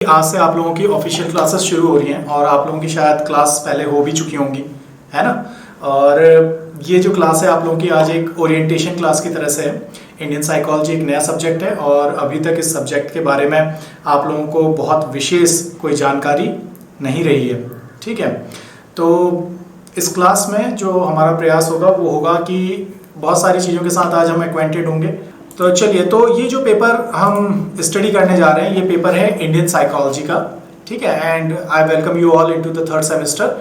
आज से आप लोगों की ऑफिशियल क्लासेस शुरू हो रही हैं और आप लोगों की शायद क्लास पहले हो भी चुकी होंगी, है ना। और ये जो क्लास है आप लोगों की आज एक ओरिएंटेशन क्लास की तरह से है। इंडियन साइकोलॉजी एक नया सब्जेक्ट है और अभी तक इस सब्जेक्ट के बारे में आप लोगों को बहुत विशेष कोई जानकारी नहीं रही है, ठीक है। तो इस क्लास में जो हमारा प्रयास होगा वो होगा कि बहुत सारी चीज़ों के साथ आज हम एक्वेंटेड होंगे। तो चलिए, तो ये जो पेपर हम स्टडी करने जा रहे हैं ये पेपर है इंडियन साइकोलॉजी का, ठीक है। And I welcome you all into the third semester.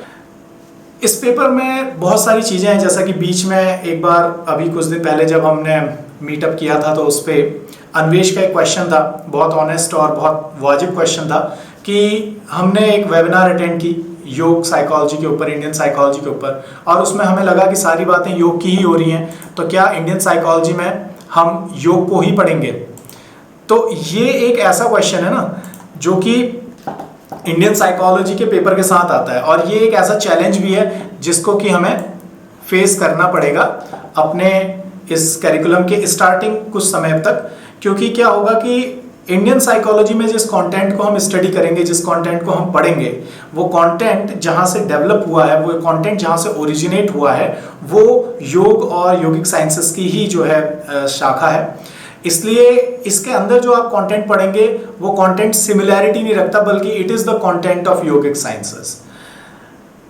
इस पेपर में बहुत सारी चीज़ें हैं, जैसा कि बीच में एक बार अभी कुछ दिन पहले जब हमने मीटअप किया था तो उस पर अन्वेष का एक क्वेश्चन था, बहुत ऑनेस्ट और बहुत वाजिब क्वेश्चन था कि हमने एक वेबिनार अटेंड की योग साइकोलॉजी के ऊपर, इंडियन साइकोलॉजी के ऊपर, और उसमें हमें लगा कि सारी बातें योग की ही हो रही हैं, तो क्या इंडियन साइकोलॉजी में हम योग को ही पढ़ेंगे। तो ये एक ऐसा क्वेश्चन है ना जो कि इंडियन साइकोलॉजी के पेपर के साथ आता है और ये एक ऐसा चैलेंज भी है जिसको कि हमें फेस करना पड़ेगा अपने इस करिकुलम के स्टार्टिंग कुछ समय तक। क्योंकि क्या होगा कि इंडियन साइकोलॉजी में जिस कंटेंट को हम स्टडी करेंगे, जिस कंटेंट को हम पढ़ेंगे, वो कंटेंट जहाँ से डेवलप हुआ है, वो कंटेंट जहाँ से ओरिजिनेट हुआ है, वो योग और योगिक साइंसेस की ही जो है शाखा है। इसलिए इसके अंदर जो आप कंटेंट पढ़ेंगे वो कंटेंट सिमिलैरिटी नहीं रखता, बल्कि it is the content of yogic sciences.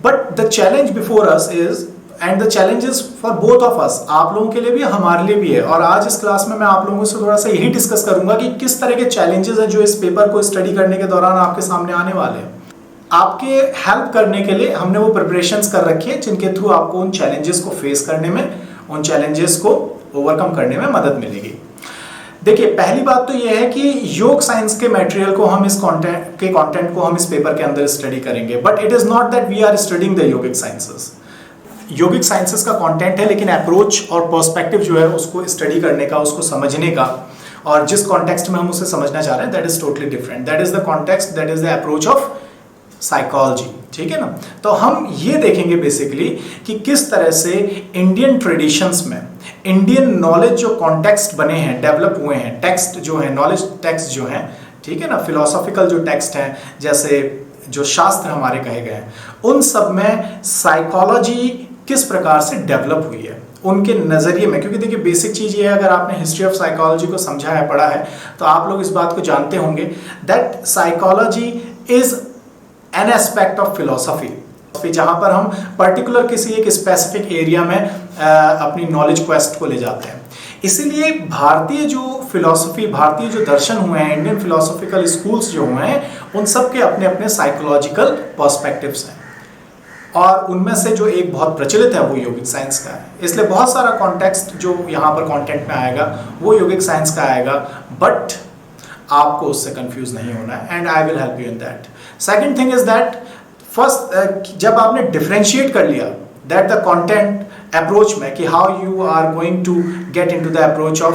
But the challenge before us is, and the challenges for both of us, आप लोगों के लिए भी हमारे लिए भी है। और आज इस क्लास में मैं आप लोगों से थोड़ा सा यही डिस्कस करूंगा कि किस तरह के चैलेंजेस हैं जो इस पेपर को स्टडी करने के दौरान आपके सामने आने वाले हैं। आपके हेल्प करने के लिए हमने वो प्रिपरेशंस कर रखी है जिनके थ्रू आपको उन चैलेंजेस को फेस करने में, उन चैलेंजेस को ओवरकम करने में मदद मिलेगी। देखिए, पहली बात तो यह है कि योग साइंस के मटेरियल को हम इस कंटेंट को हम इस पेपर के अंदर स्टडी करेंगे, but it is not that we are studying the yogic sciences. Yogic sciences का कंटेंट है, लेकिन अप्रोच और पर्सपेक्टिव जो है उसको स्टडी करने का, उसको समझने का, और जिस कॉन्टेक्स्ट में हम उसे समझना चाह रहे हैं that is totally different. That is the context, that is the approach of psychology, ठीक है ना। तो हम ये देखेंगे बेसिकली कि किस तरह से इंडियन ट्रेडिशंस में इंडियन नॉलेज जो कॉन्टेक्स्ट बने हैं, डेवलप हुए हैं, टेक्स्ट जो है, नॉलेज टेक्स्ट जो है, ठीक है ना, फिलोसॉफिकल जो टेक्स्ट हैं, जैसे जो शास्त्र हमारे कहे गए हैं, उन सब में साइकोलॉजी किस प्रकार से डेवलप हुई है उनके नजरिए में। क्योंकि देखिए, बेसिक चीज ये है, अगर आपने हिस्ट्री ऑफ साइकोलॉजी को समझा है, पढ़ा है, तो आप लोग इस बात को जानते होंगे that psychology is an aspect of philosophy, जहां पर हम पर्टिकुलर किसी एक स्पेसिफिक एरिया में अपनी नॉलेज क्वेस्ट को ले जाते हैं। इसीलिए भारतीय जो फिलोसफी, भारतीय जो दर्शन हुए हैं, इंडियन फिलोसॉफिकल स्कूल्स जो हुए हैं, उन सब के अपने अपने साइकोलॉजिकल पर्सपेक्टिव्स हैं, और उनमें से जो एक बहुत प्रचलित है वो योगिक साइंस का है। इसलिए बहुत सारा कॉन्टेक्स्ट जो यहाँ पर कंटेंट में आएगा वो योगिक साइंस का आएगा, बट आपको उससे कंफ्यूज नहीं होना है, and I will help you in that. Second thing is that first, जब आपने डिफरेंशिएट कर लिया दैट द कंटेंट अप्रोच में कि how you are going to get into the approach of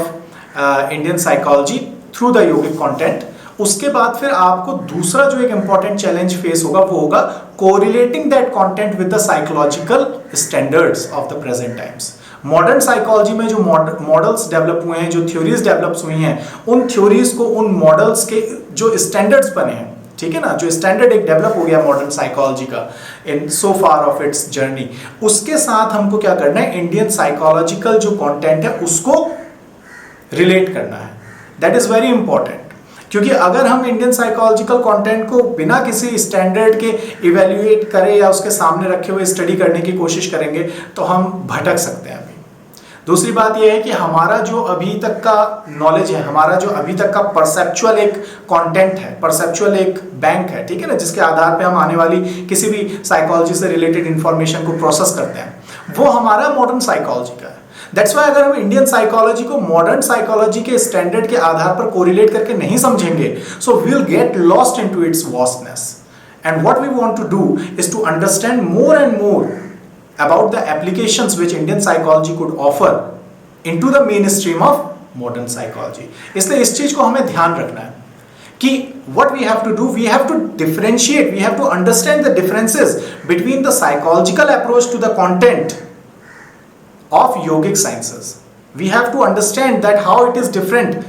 Indian psychology through the yogic content, उसके बाद फिर आपको दूसरा जो एक इंपॉर्टेंट चैलेंज फेस होगा वो होगा correlating that content with the psychological standards of the present times. Modern psychology में जो मॉडल्स डेवलप हुए हैं, जो थ्योरीज डेवलप हुई हैं, उन थ्योरीज को, उन मॉडल्स के जो स्टैंडर्ड्स बने हैं, ठीक है ना, जो स्टैंडर्ड एक डेवलप हो गया मॉडर्न साइकोलॉजी का इन सो फार ऑफ इट्स जर्नी, उसके साथ हमको क्या करना है, इंडियन साइकोलॉजिकल जो कंटेंट है उसको रिलेट करना है। दैट इज वेरी इंपॉर्टेंट, क्योंकि अगर हम इंडियन साइकोलॉजिकल कंटेंट को बिना किसी स्टैंडर्ड के इवेल्युएट करें या उसके सामने रखे हुए स्टडी करने की कोशिश करेंगे तो हम भटक सकते हैं। दूसरी बात यह है कि हमारा जो अभी तक का नॉलेज है, हमारा जो अभी तक का परसेप्चुअल एक कंटेंट है, परसेप्चुअल एक बैंक है, ठीक है ना, जिसके आधार पे हम आने वाली किसी भी साइकोलॉजी से रिलेटेड इंफॉर्मेशन को प्रोसेस करते हैं, वो हमारा मॉडर्न साइकोलॉजी का है। दैट्स वाई अगर हम इंडियन साइकोलॉजी को मॉडर्न साइकोलॉजी के स्टैंडर्ड के आधार पर कोरिलेट करके नहीं समझेंगे, so we will get lost into its vastness, and what we want to do is to understand more and more about the applications which Indian psychology could offer into the mainstream of modern psychology. इसलिए इस चीज को हमें ध्यान रखना है कि what we have to do, we have to differentiate, we have to understand the differences between the psychological approach to the content of yogic sciences. We have to understand that how it is different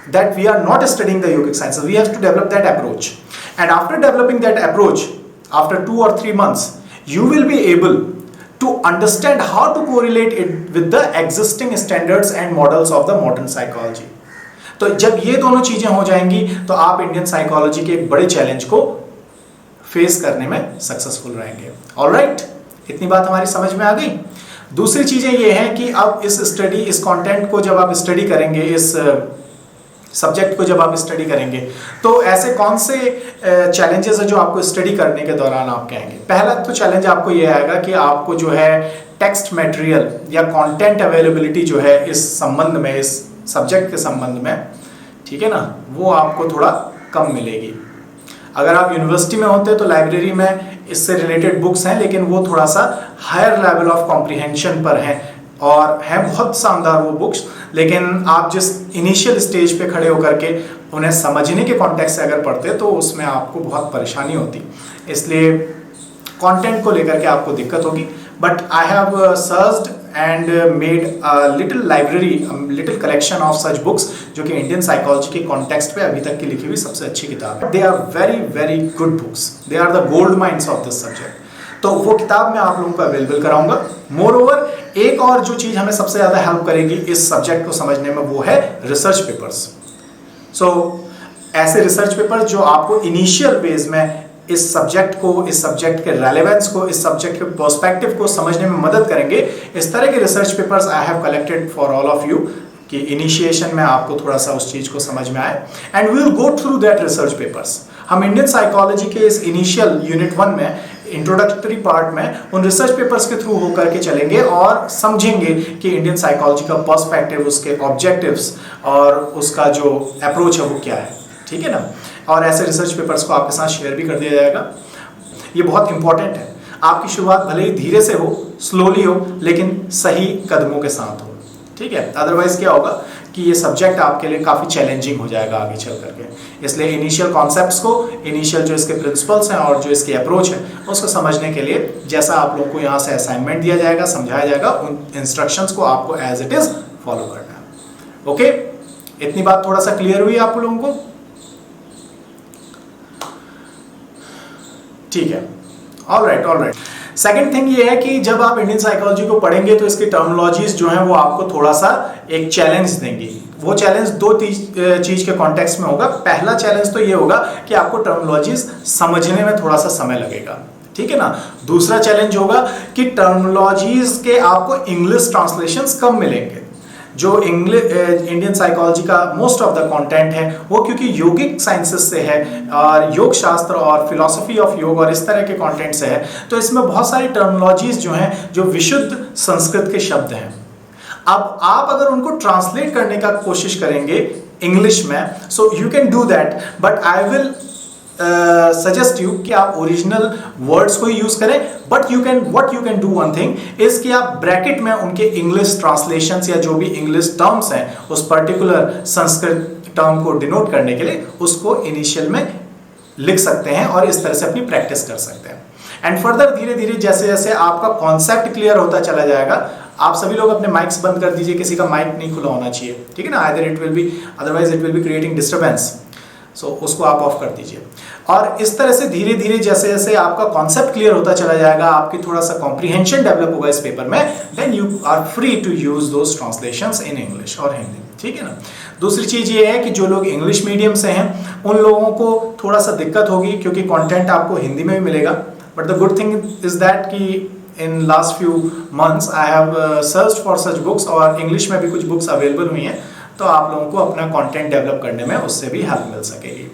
that we are not studying the yogic sciences. We have to develop that approach, and after developing that approach, after 2 or 3 months, you will be able to understand how to correlate it with the existing standards and models of the modern psychology. तो जब ये दोनों चीजें हो जाएंगी तो आप Indian psychology के एक बड़े चैलेंज को फेस करने में सक्सेसफुल रहेंगे. ऑलराइट, इतनी बात हमारी समझ में आ गई. दूसरी चीजें ये हैं कि अब इस कंटेंट को जब आप स्टडी करेंगे, इस सब्जेक्ट को जब आप स्टडी करेंगे, तो ऐसे कौन से चैलेंजेस है जो आपको स्टडी करने के दौरान आप कहेंगे. पहला तो चैलेंज आपको ये आएगा कि आपको जो है टेक्स्ट मटेरियल या कंटेंट अवेलेबिलिटी जो है इस संबंध में, इस सब्जेक्ट के संबंध में, ठीक है ना, वो आपको थोड़ा कम मिलेगी. अगर आप यूनिवर्सिटी में होते तो लाइब्रेरी में इससे रिलेटेड बुक्स हैं, लेकिन वो थोड़ा सा हायर लेवल ऑफ कॉम्प्रिहेंशन पर हैं और हैं बहुत शानदार वो बुक्स, लेकिन आप जिस इनिशियल स्टेज पे खड़े होकर के उन्हें समझने के कॉन्टेक्स्ट से अगर पढ़ते तो उसमें आपको बहुत परेशानी होती. इसलिए कंटेंट को लेकर के आपको दिक्कत होगी. But I have searched and made a little library, a little collection of such books जो कि इंडियन साइकोलॉजी के कॉन्टेक्स्ट पे अभी तक की लिखी हुई सबसे अच्छी किताब है. They are very very good books. They are the gold mines of this subject. तो वो किताब मैं आप लोगों को अवेलेबल कराऊंगा. मोरओवर, एक और जो चीज हमें सबसे ज्यादा हेल्प करेगी इस सब्जेक्ट को समझने में, वो है रिसर्च पेपर्स. सो ऐसे रिसर्च पेपर जो आपको इनिशियल फेज में इस सब्जेक्ट को, इस सब्जेक्ट के रेलेवेंस को, इस सब्जेक्ट के पर्सपेक्टिव को समझने में मदद करेंगे. इस तरह के research papers I have collected for all of you कि इनिशिएशन में आपको थोड़ा सा उस चीज को समझ में आए. And we will go through that research papers. हम इंडियन साइकोलॉजी के इस इनिशियल यूनिट 1 में, इंट्रोडक्टरी पार्ट में, उन रिसर्च पेपर्स के थ्रू होकर के चलेंगे और समझेंगे कि इंडियन साइकोलॉजी का पर्सपेक्टिव, उसके ऑब्जेक्टिव्स और उसका जो अप्रोच है वो क्या है. ठीक है ना. और ऐसे रिसर्च पेपर्स को आपके साथ शेयर भी कर दिया जाएगा. ये बहुत इंपॉर्टेंट है. आपकी शुरुआत भले ही धीरे से हो, स्लोली हो, लेकिन सही कदमों के साथ हो. ठीक है. अदरवाइज क्या होगा कि ये सब्जेक्ट आपके लिए काफ़ी चैलेंजिंग हो जाएगा आगे चल करके. इसलिए इनिशियल कॉन्सेप्ट्स को, इनिशियल जो इसके प्रिंसिपल्स हैं और जो इसकी अप्रोच है उसको समझने के लिए जैसा आप लोगों को यहाँ से असाइनमेंट दिया जाएगा, समझाया जाएगा, उन इंस्ट्रक्शंस को आपको एज इट इज फॉलो करना है. ओके, इतनी बात थोड़ा सा क्लियर हुई आप लोगों को. ठीक है. Alright alright. सेकंड थिंग ये है कि जब आप इंडियन साइकोलॉजी को पढ़ेंगे तो इसकी टर्मिनोलॉजीज जो हैं वो आपको थोड़ा सा एक चैलेंज देंगी. वो चैलेंज दो चीज के कॉन्टेक्स्ट में होगा. पहला चैलेंज तो ये होगा कि आपको टर्मिनोलॉजीज समझने में थोड़ा सा समय लगेगा. ठीक है ना. दूसरा चैलेंज होगा कि टर्मिनोलॉजीज के आपको इंग्लिश ट्रांसलेशंस कम मिलेंगे. जो इंडियन साइकोलॉजी का मोस्ट ऑफ द कंटेंट है वो क्योंकि योगिक साइंसेस से है और योग शास्त्र और फिलॉसफी ऑफ योग और इस तरह के कंटेंट से है, तो इसमें बहुत सारी टर्मिनोलॉजीज जो हैं जो विशुद्ध संस्कृत के शब्द हैं. अब आप अगर उनको ट्रांसलेट करने का कोशिश करेंगे इंग्लिश में, so you can do that, but I will suggest you कि आप ओरिजिनल वर्ड्स को ही यूज करें. But you can do one thing is कि आप ब्रैकेट में उनके इंग्लिश ट्रांसलेशंस या जो भी इंग्लिश टर्म्स हैं उस पर्टिकुलर संस्कृत टर्म को डिनोट करने के लिए उसको इनिशियल में लिख सकते हैं और इस तरह से अपनी प्रैक्टिस कर सकते हैं. एंड फर्दर धीरे धीरे जैसे जैसे आपका कॉन्सेप्ट क्लियर होता चला जाएगा, आप सभी लोग अपने माइक्स बंद कर दीजिए. किसी का माइक नहीं खुला होना चाहिए. ठीक है ना. Otherwise it will be creating disturbance. So उसको आप ऑफ कर दीजिए. और इस तरह से धीरे धीरे जैसे जैसे आपका कॉन्सेप्ट क्लियर होता चला जाएगा, आपकी थोड़ा सा कॉम्प्रिहेंशन डेवलप होगा इस पेपर में, then you are free to use those translations in English और हिंदी. ठीक है ना. दूसरी चीज ये है कि जो लोग इंग्लिश मीडियम से हैं उन लोगों को थोड़ा सा दिक्कत होगी क्योंकि कंटेंट आपको हिंदी में भी मिलेगा. But the good thing is that कि in last few months I have searched for such books और इंग्लिश में भी कुछ बुक्स अवेलेबल हुई हैं, तो आप लोगों को अपना कंटेंट डेवलप करने में उससे भी हेल्प मिल सकेगी.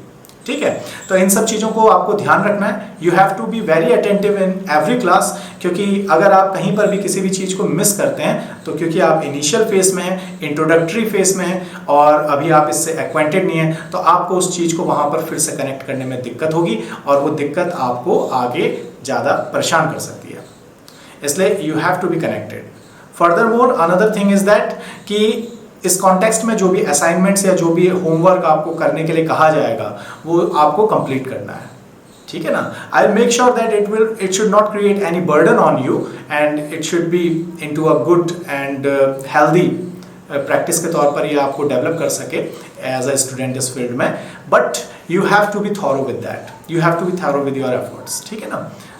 ठीक है. तो इन सब चीज़ों को आपको ध्यान रखना है. You have to be very attentive in every class, क्योंकि अगर आप कहीं पर भी किसी भी चीज़ को मिस करते हैं तो क्योंकि आप इनिशियल फेज में हैं, इंट्रोडक्टरी फेज में हैं और अभी आप इससे एक्वेंटेड नहीं हैं, तो आपको उस चीज़ को वहाँ पर फिर से कनेक्ट करने में दिक्कत होगी और वो दिक्कत आपको आगे ज़्यादा परेशान कर सकती है. इसलिए you have to be connected. Furthermore another thing is that कि इस कॉन्टेक्स्ट में जो भी असाइनमेंट्स या जो भी होमवर्क आपको करने के लिए कहा जाएगा वो आपको कंप्लीट करना है. ठीक है ना. I make sure that it should not create any burden on you and it should be into a good and healthy practice के तौर पर ये आपको डेवलप कर सके एज अ स्टूडेंट इस फील्ड में, but you have to be thorough with that, you have to be thorough with your efforts, ठीक है ना।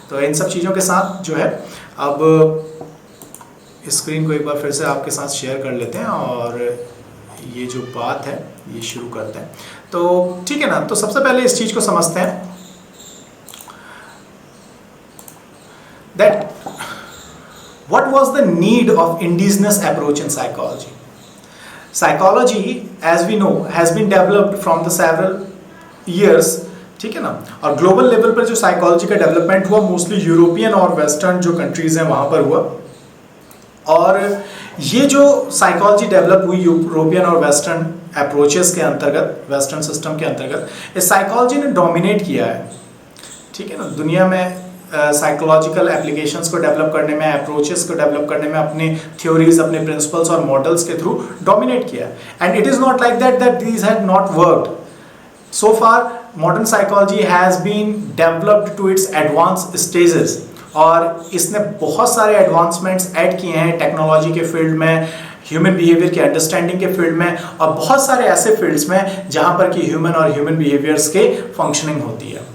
तो इन सब चीज़ों के साथ जो है अब स्क्रीन को एक बार फिर से आपके साथ शेयर कर लेते हैं और ये जो बात है ये शुरू करते हैं। तो ठीक है ना, तो सबसे पहले इस चीज़ को समझते हैं that what was the need of indigenous approach in psychology. Psychology, as we know, has been developed from the several years, ठीक है ना। और ग्लोबल लेवल पर जो साइकोलॉजी का डेवलपमेंट हुआ मोस्टली यूरोपियन और वेस्टर्न जो कंट्रीज हैं वहाँ पर हुआ। और ये जो साइकोलॉजी डेवलप हुई यूरोपियन और वेस्टर्न अप्रोचेस के अंतर्गत, वेस्टर्न सिस्टम के अंतर्गत, इस साइकोलॉजी ने डोमिनेट किया है, ठीक है ना। दुनिया में साइकोलॉजिकल एप्लीकेशंस को डेवलप करने में, अप्रोचेस को डेवलप करने में अपने थ्योरीज, अपने प्रिंसिपल्स और मॉडल्स के थ्रू डोमिनेट किया। And it is not like that these had not worked so far. Modern psychology has been developed to its advance stages, और इसने बहुत सारे एडवांसमेंट्स ऐड किए हैं टेक्नोलॉजी के फील्ड में, ह्यूमन बिहेवियर के अंडरस्टैंडिंग के फील्ड में, और बहुत सारे ऐसे फील्ड्स में जहाँ पर कि ह्यूमन और ह्यूमन बिहेवियर्स के फंक्शनिंग होती है।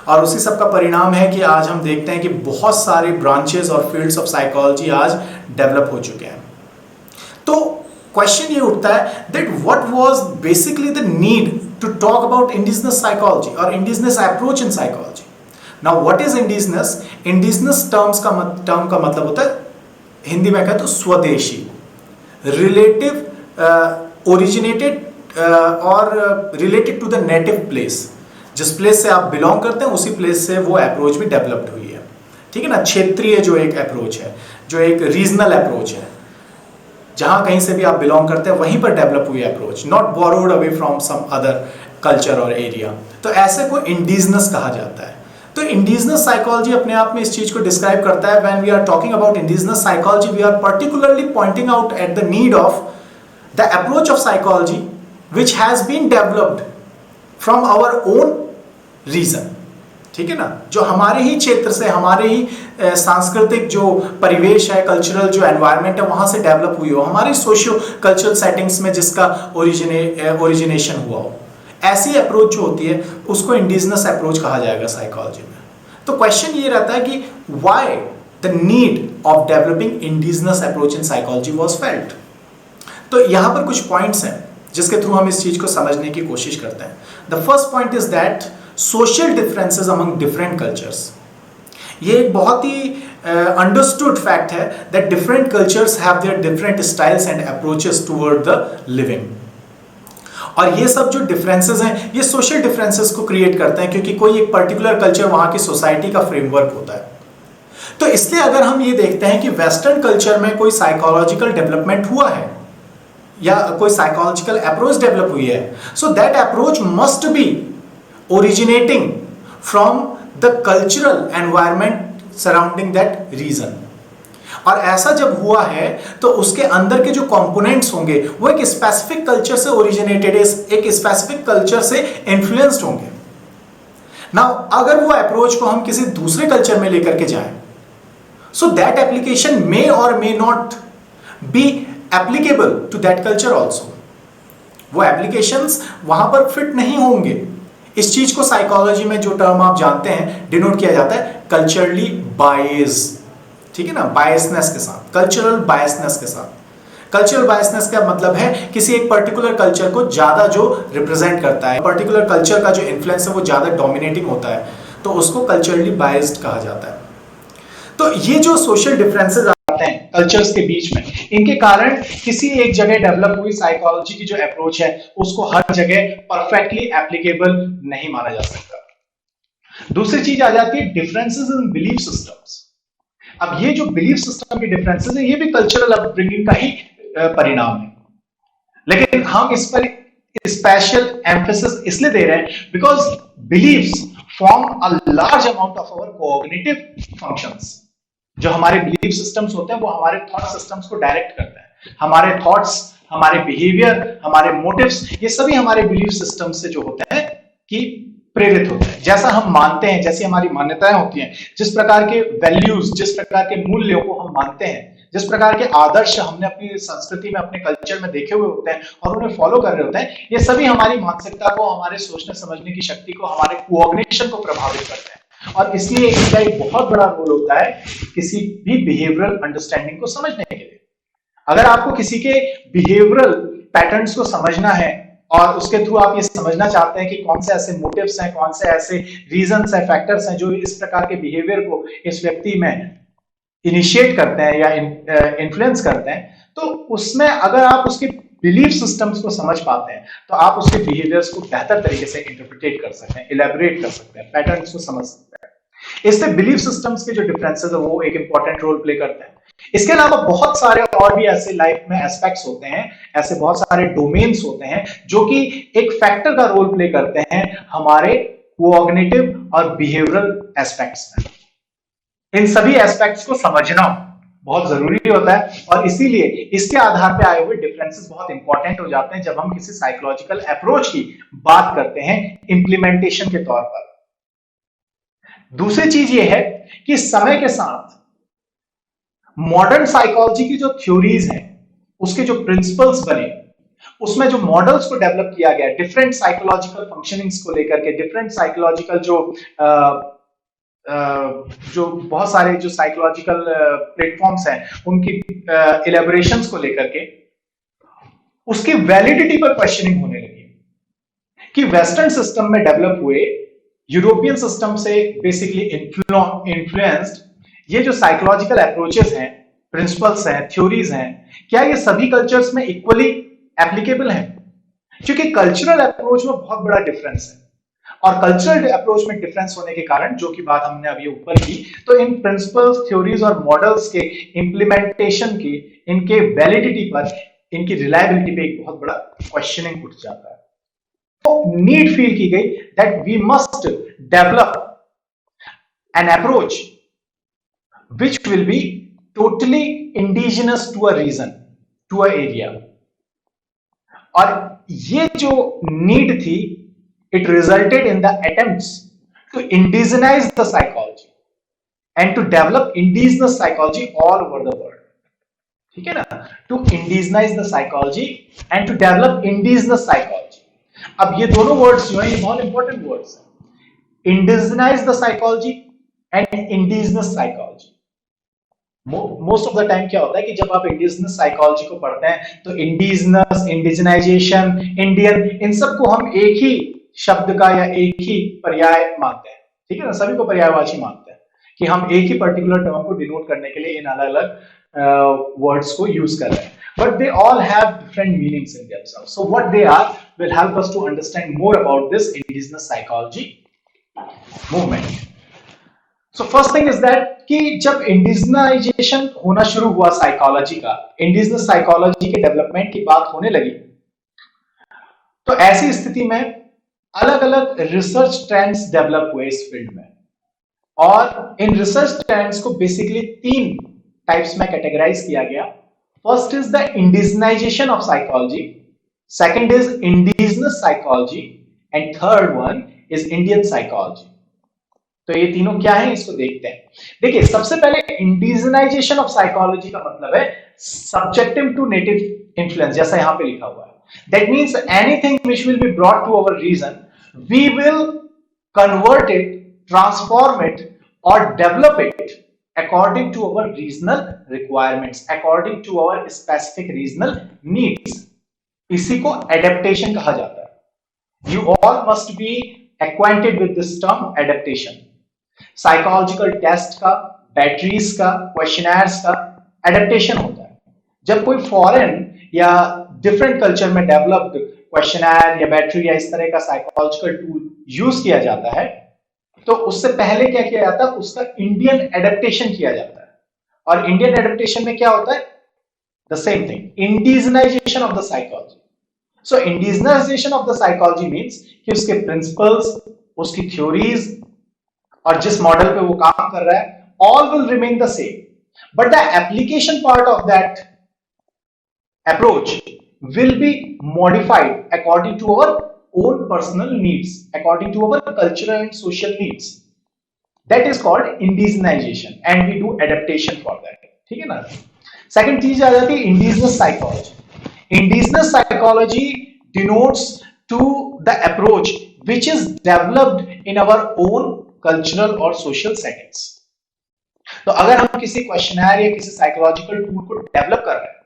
और उसी सब का परिणाम है कि आज हम देखते हैं कि बहुत सारे ब्रांचेस और फील्ड्स ऑफ साइकोलॉजी आज डेवलप हो चुके हैं। तो क्वेश्चन ये उठता है that what was basically the need to talk about indigenous psychology और indigenous approach in psychology. Now what is indigenous? Indigenous term का मतलब होता है, हिंदी में कहें तो स्वदेशी, रिलेटिव, ओरिजिनेटेड और related to the native place. जिस प्लेस से आप बिलोंग करते हैं उसी प्लेस से वो अप्रोच भी डेवलप्ड हुई है, ठीक है ना। क्षेत्रीय जो एक अप्रोच है, जो एक रीजनल अप्रोच है, जहां कहीं से भी आप बिलोंग करते हैं वहीं पर डेवलप हुई approach, not borrowed away from some other culture और एरिया। तो ऐसे को इंडिजिनस कहा जाता है। तो इंडिजिनस साइकोलॉजी अपने आप में इस चीज को डिस्क्राइब करता है। When we are talking about indigenous psychology, we are particularly pointing out at the need of the approach of psychology which has been developed from our own region, ठीक है ना। जो हमारे ही क्षेत्र से, हमारे ही सांस्कृतिक जो परिवेश है, कल्चरल जो एनवायरनमेंट है, वहां से डेवलप हुई हो, हमारी सोशियो कल्चरल सेटिंग्स में जिसका ओरिजिनेशन हुआ हो, ऐसी अप्रोच जो होती है उसको इंडिजिनस अप्रोच कहा जाएगा साइकोलॉजी में। तो क्वेश्चन ये रहता है कि why the need of developing indigenous approach in psychology was felt. तो यहां पर कुछ पॉइंट्स हैं जिसके थ्रू हम इस चीज को समझने की कोशिश करते हैं। The first point is that social differences among different cultures. ये एक बहुत ही अंडरस्टूड फैक्ट है that different cultures have their different styles and approaches toward the living. और ये सब जो डिफरेंसेस हैं ये सोशल डिफरेंसेस को क्रिएट करते हैं, क्योंकि कोई एक पर्टिकुलर कल्चर वहां की सोसाइटी का फ्रेमवर्क होता है। तो इसलिए अगर हम ये देखते हैं कि वेस्टर्न कल्चर में कोई साइकोलॉजिकल डेवलपमेंट हुआ है या कोई साइकोलॉजिकल अप्रोच डेवलप हुई है, so that approach must be originating from the cultural environment surrounding that region। और ऐसा जब हुआ है तो उसके अंदर के जो कंपोनेंट्स होंगे वो एक स्पेसिफिक कल्चर से ओरिजिनेटेड, एक स्पेसिफिक कल्चर से इन्फ्लुएंस्ड होंगे। नाउ अगर वो अप्रोच को हम किसी दूसरे कल्चर में लेकर के जाएं, सो दैट एप्लीकेशन मे और may not be applicable to that culture also. वो एप्लीकेशंस वहां पर फिट नहीं होंगे। इस चीज को साइकोलॉजी में जो टर्म आप जानते हैं डिनोट किया जाता है कल्चरली बायस, ठीक है ना, बायसनेस के साथ, कल्चरल बायसनेस के साथ। कल्चरल बायसनेस का मतलब है किसी एक पर्टिकुलर कल्चर को ज्यादा जो रिप्रेजेंट करता है, पर्टिकुलर कल्चर का जो इन्फ्लुएंस है वो ज्यादा डोमिनेटिंग होता है, तो उसको कल्चरली बायस्ड कहा जाता है। तो ये जो सोशल डिफरेंसेस आते हैं कल्चर्स के बीच में, इनके कारण किसी एक जगह डेवलप हुई साइकोलॉजी की जो अप्रोच है उसको हर जगह परफेक्टली एप्लीकेबल नहीं माना जा सकता। दूसरी चीज आ जाती है डिफरेंसेस इन बिलीफ सिस्टम्स। अब ये जो बिलीफ सिस्टम के डिफरेंसेस है ये भी कल्चरल अपब्रिंगिंग का ही परिणाम है, लेकिन हम इस पर स्पेशल एम्फेसिस इसलिए दे रहे हैं because beliefs form a large amount of our cognitive functions. जो हमारे बिलीफ सिस्टम्स होते हैं वो हमारे थॉट सिस्टम्स को डायरेक्ट करते हैं। हमारे थॉट्स, हमारे बिहेवियर, हमारे मोटिव्स, ये सभी हमारे बिलीफ सिस्टम से जो होते हैं कि प्रेरित होते हैं। जैसा हम मानते हैं, जैसी हमारी मान्यताएं होती हैं, जिस प्रकार के वैल्यूज, जिस प्रकार के मूल्यों को हम मानते हैं, जिस प्रकार के आदर्श हमने अपनी संस्कृति में, अपने कल्चर में देखे हुए होते हैं और उन्हें फॉलो कर रहे होते हैं, ये सभी हमारी मानसिकता को, हमारे सोचने समझने की शक्ति को, हमारे कोऑर्डिनेशन को प्रभावित करते हैं। और इसलिए इसका एक बहुत बड़ा रोल होता है किसी भी बिहेवियरल अंडरस्टैंडिंग को समझने के लिए। अगर आपको किसी के बिहेवियरल पैटर्न्स को समझना है और उसके थ्रू आप ये समझना चाहते हैं कि कौन से ऐसे मोटिव्स हैं, कौन से ऐसे रीजंस हैं, फैक्टर्स हैं जो इस प्रकार के बिहेवियर को इस व्यक्ति में इनिशिएट करते हैं या इन्फ्लुएंस करते हैं, तो उसमें अगर आप उसके बिलीफ सिस्टम्स को समझ पाते हैं तो आप उसके बिहेवियर्स को बेहतर तरीके से इंटरप्रिटेट कर सकते हैं, इलेबोरेट कर सकते हैं, पैटर्न्स को समझ सकते हैं। इससे बिलीफ सिस्टम्स के जो डिफरेंसेस है वो एक इंपॉर्टेंट रोल प्ले करते हैं। इसके अलावा बहुत सारे और भी ऐसे लाइफ में एस्पेक्ट्स होते हैं, ऐसे बहुत सारे डोमेन्स होते हैं जो कि एक फैक्टर का रोल प्ले करते हैं हमारे कोऑग्निटिव और बिहेवियरल एस्पेक्ट्स में। इन सभी एस्पेक्ट्स को समझना बहुत जरूरी होता है और इसीलिए इसके आधार पर आए हुए डिफरेंसेस बहुत इंपॉर्टेंट हो जाते हैं जब हम किसी साइकोलॉजिकल अप्रोच की बात करते हैं इंप्लीमेंटेशन के तौर पर। दूसरी चीज यह है कि समय के साथ मॉडर्न साइकोलॉजी की जो थ्योरीज हैं, उसके जो प्रिंसिपल्स बने, उसमें जो मॉडल्स को डेवलप किया गया डिफरेंट साइकोलॉजिकल फंक्शनिंग्स को लेकर के, डिफरेंट साइकोलॉजिकल जो बहुत सारे जो साइकोलॉजिकल प्लेटफॉर्म्स हैं उनकी इलेबोरेशंस को लेकर के, उसकी वैलिडिटी पर क्वेश्चनिंग होने लगी कि वेस्टर्न सिस्टम में डेवलप हुए यूरोपियन सिस्टम से बेसिकली इन्फ्लुएंस्ड ये जो साइकोलॉजिकल अप्रोचेस हैं, प्रिंसिपल्स हैं, थ्योरीज हैं, क्या ये सभी कल्चर्स में इक्वली एप्लीकेबल हैं? क्योंकि कल्चरल अप्रोच में बहुत बड़ा डिफरेंस है और कल्चरल अप्रोच में डिफरेंस होने के कारण, जो की बात हमने अभी ऊपर की, तो इन प्रिंसिपल्स, थ्योरीज और मॉडल्स के इंप्लीमेंटेशन की, इनके वैलिडिटी पर, इनकी रिलायबिलिटी पे एक बहुत बड़ा क्वेश्चनिंग उठ जाता है। तो नीड फील की गई that we must develop an approach which will be totally indigenous to a region, to a area। और ये जो नीड थी, it resulted in the attempts to indigenize the psychology and to develop indigenous psychology all over the world। ठीक है ना? To indigenize the psychology and to develop indigenous psychology। अब ये दोनों वर्ड्स जो हैं ये बहुत इंपॉर्टेंट वर्ड्स हैं, indigenize the psychology and indigenous psychology। Most of the time क्या होता है कि जब आप इंडिजिनस साइकोलॉजी को पढ़ते हैं तो इंडिजिनस, इंडिजिनाइजेशन, इंडियन, इन सब को हम एक ही शब्द का या एक ही पर्याय मानते हैं। ठीक है ना? सभी को पर्यायवाची मानते हैं कि हम एक ही पर्टिकुलर टर्म को डिनोट करने के लिए इन अलग-अलग वर्ड्स को यूज कर रहे हैं, but they all have different meanings in themselves. So what they are will help us to understand more about this indigenous psychology movement. So first thing is that कि जब इंडिजिनाइजेशन होना शुरू हुआ psychology का, indigenous psychology के development की बात होने लगी, तो ऐसी स्थिति में अलग अलग रिसर्च ट्रेंड्स डेवलप हुए इस फील्ड में। और इन रिसर्च ट्रेंड्स को बेसिकली 3 टाइप्स में कैटेगराइज किया गया। First is the indigenisation of psychology, second is indigenous psychology and third one is Indian psychology. तो ये तीनों क्या है, इसको देखते हैं। देखिए, सबसे पहले इंडिजिनाइजेशन ऑफ साइकोलॉजी का मतलब है सब्जेक्टिव टू नेटिव इन्फ्लुएंस, जैसा यहां पे लिखा हुआ है। That means anything which will be brought to our region, we will convert it, transform it और develop it according to our regional requirements, according to our specific regional needs. इसी को adaptation कहा जाता है। You all must be acquainted with this term adaptation। Psychological test का, batteries का, questionnaires का adaptation होता है। जब कोई फॉरेन या डिफरेंट कल्चर में डेवलप्ड क्वेश्चनर या बैटरी या इस तरह का साइकोलॉजिकल टूल यूज किया जाता है, तो उससे पहले क्या किया जाता है, उसका इंडियन एडेप्टेशन किया जाता है। और इंडियन एडेप्टेशन में क्या होता है, the same thing, indigenisation of the psychology. So indigenisation of the psychology means कि उसके प्रिंसिपल्स, उसकी थ्योरीज और जिस मॉडल पे वो काम कर रहा है, all will remain the same, but the application part of that approach will be modified according to our own personal needs, according to our cultural and social needs। That is called indigenization and we do adaptation for that। ठीक है ना? Second चीज आ जाती है indigenous psychology. Indigenous psychology denotes to the approach which is developed in our own cultural और social settings. तो अगर हम किसी क्वेश्चनर या किसी साइकोलॉजिकल टूल को डेवलप कर रहे हैं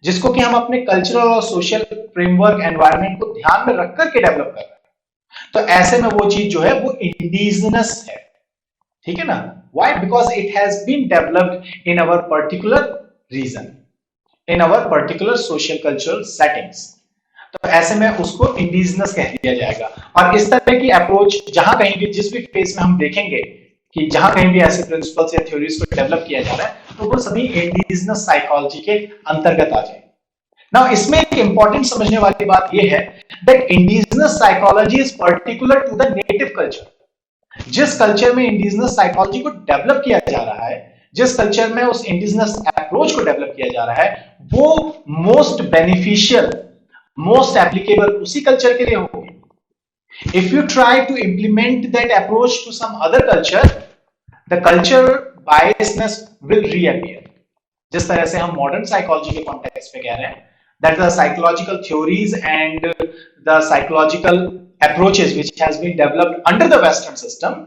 जिसको कि हम अपने कल्चरल और सोशल फ्रेमवर्क एनवायरनमेंट को ध्यान में रख करके डेवलप कर रहे हैं, तो ऐसे में वो चीज जो है वो इंडिजिनस है। ठीक है ना? Why? Because it has been developed in our particular region, in our particular social cultural settings. तो ऐसे में उसको इंडिजिनस कह दिया जाएगा। और इस तरह की अप्रोच जहां कहीं भी जिस भी फेज में हम देखेंगे कि जहां कहीं भी ऐसे प्रिंसिपल्स या थ्योरीज को डेवलप किया जा रहा है तो वो सभी इंडिजिनस साइकोलॉजी के अंतर्गत आ जाएंगे। नाउ इसमें एक इंपॉर्टेंट समझने वाली बात यह है that indigenous psychology is particular to the native culture. जिस कल्चर में इंडिजिनस साइकोलॉजी को डेवलप किया जा रहा है, जिस कल्चर में उस इंडिजिनस अप्रोच को डेवलप किया जा रहा है, वो मोस्ट बेनिफिशियल, मोस्ट एप्लीकेबल उसी कल्चर के लिए होगी। If you try to implement that approach to some other culture, the culture biasness will reappear. जिस तरह से हम मॉडर्न साइकोलॉजी के कॉन्टेक्स्ट में कह रहे हैं that the psychological theories and the psychological approaches which has been developed under the Western system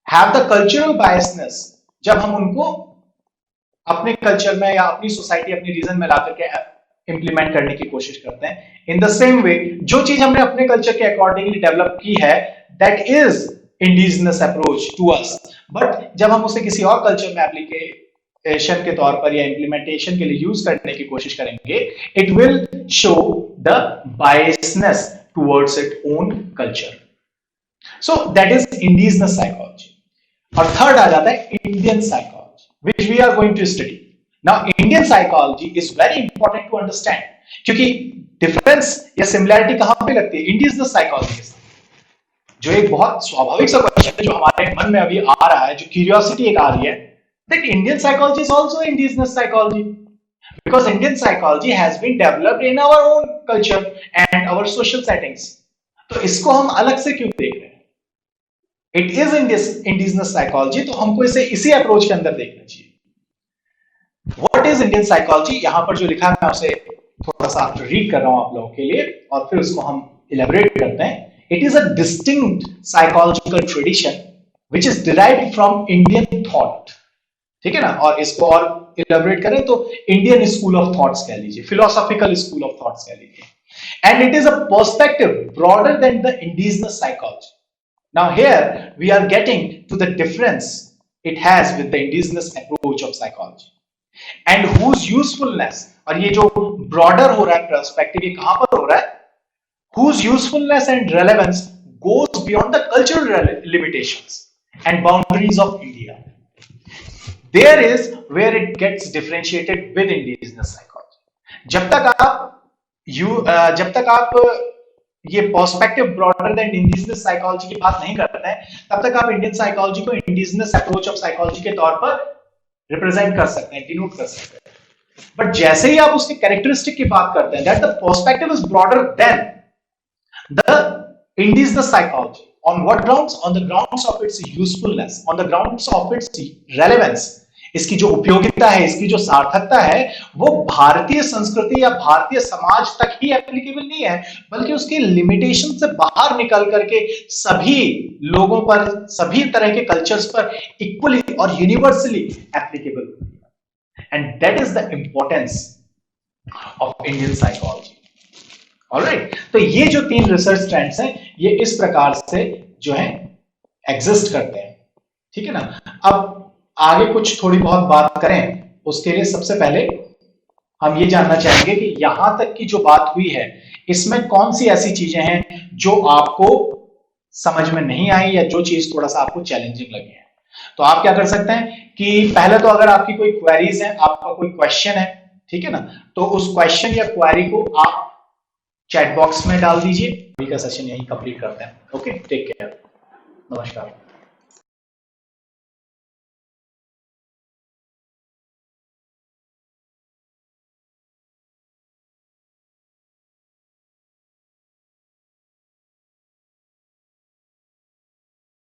have the cultural biasness। जब हम उनको अपने कल्चर में या अपनी सोसाइटी, अपनी रीजन में ला करके इंप्लीमेंट करने की कोशिश करते हैं, इन द सेम वे जो चीज हमने अपने कल्चर के अकॉर्डिंगली डेवलप की है that is indigenous approach to us, but जब हम उसे किसी और कल्चर में एप्लीकेशन के तौर पर या इंप्लीमेंटेशन के लिए यूज करने की कोशिश करेंगे, it will show the biasness towards it own culture. So that is indigenous psychology. और थर्ड आ जाता है Indian psychology which we are going to study. Now, Indian psychology is very important to understand, क्योंकि difference या similarity कहां पे लगती है इंडिजिनस साइकोलॉजी के साथ। जो एक बहुत स्वाभाविक सा क्वेश्चन है जो हमारे मन में अभी आ रहा है, जो क्यूरियोसिटी एक आ रही है, that Indian psychology is also indigenous psychology because Indian psychology has been developed in our own culture and our social settings। तो इसको हम अलग से क्यों देख रहे हैं? It is indigenous psychology, तो हमको इसे इसी अप्रोच के अंदर देखना चाहिए। What is Indian psychology? यहां पर जो लिखा है मैं उसे थोड़ा सा रीड कर रहा हूं आप लोगों के लिए और फिर उसको हम इलेबोरेट करते हैं। It is a distinct psychological tradition which is derived from Indian thought। ठीक है ना? और इसको और इलेबोरेट करें तो इंडियन स्कूल ऑफ थॉट्स कह लीजिए, फिलोसॉफिकल स्कूल ऑफ थॉट्स कह लीजिए। And it is a perspective broader than the indigenous psychology। Now here we are getting to the difference it has with the indigenous approach of psychology and whose usefulness। और ये जो broader हो रहा है perspective, ये कहां पर हो रहा है? whose usefulness and relevance goes beyond the cultural limitations and boundaries of India। there is where it gets differentiated with indigenous psychology। जब तक आप ये perspective broader then indigenous psychology की बात नहीं करते हैं, तब तक आप इंडियन साइकोलॉजी को इंडिजिनस अप्रोच ऑफ साइकोलॉजी के तौर पर रिप्रेजेंट कर सकते हैं, डिनोट कर सकते हैं। बट जैसे ही आप उसके कैरेक्टरिस्टिक की बात करते हैं, that the perspective is broader then the indigenous psychology. On what grounds? On the grounds of its usefulness, on the grounds of its relevance. इसकी जो उपयोगिता है, इसकी जो सार्थकता है, वो भारतीय संस्कृति या भारतीय समाज तक ही एप्लीकेबल नहीं है, बल्कि उसके लिमिटेशन से बाहर निकल करके सभी लोगों पर, सभी तरह के कल्चर्स पर इक्वली और universally applicable. And that is the importance of Indian psychology. Alright, तो ये जो तीन रिसर्च ट्रेंड्स हैं, ये इस प्रकार से जो है एग्जिस्ट करते हैं। ठीक है ना? अब आगे कुछ थोड़ी बहुत बात करें, उसके लिए सबसे पहले हम ये जानना चाहेंगे कि यहां तक की जो बात हुई है, इसमें कौन सी ऐसी चीजें हैं जो आपको समझ में नहीं आई या जो चीज थोड़ा सा आपको चैलेंजिंग लगी है। तो आप क्या कर सकते हैं कि पहले तो अगर आपकी कोई क्वेरीज है, आपका कोई क्वेश्चन है, ठीक है ना, तो उस क्वेश्चन या क्वेरी को आप चैट बॉक्स में डाल दीजिए। अभी का सेशन यही कंप्लीट करते हैं। ओके, टेक केयर, नमस्कार।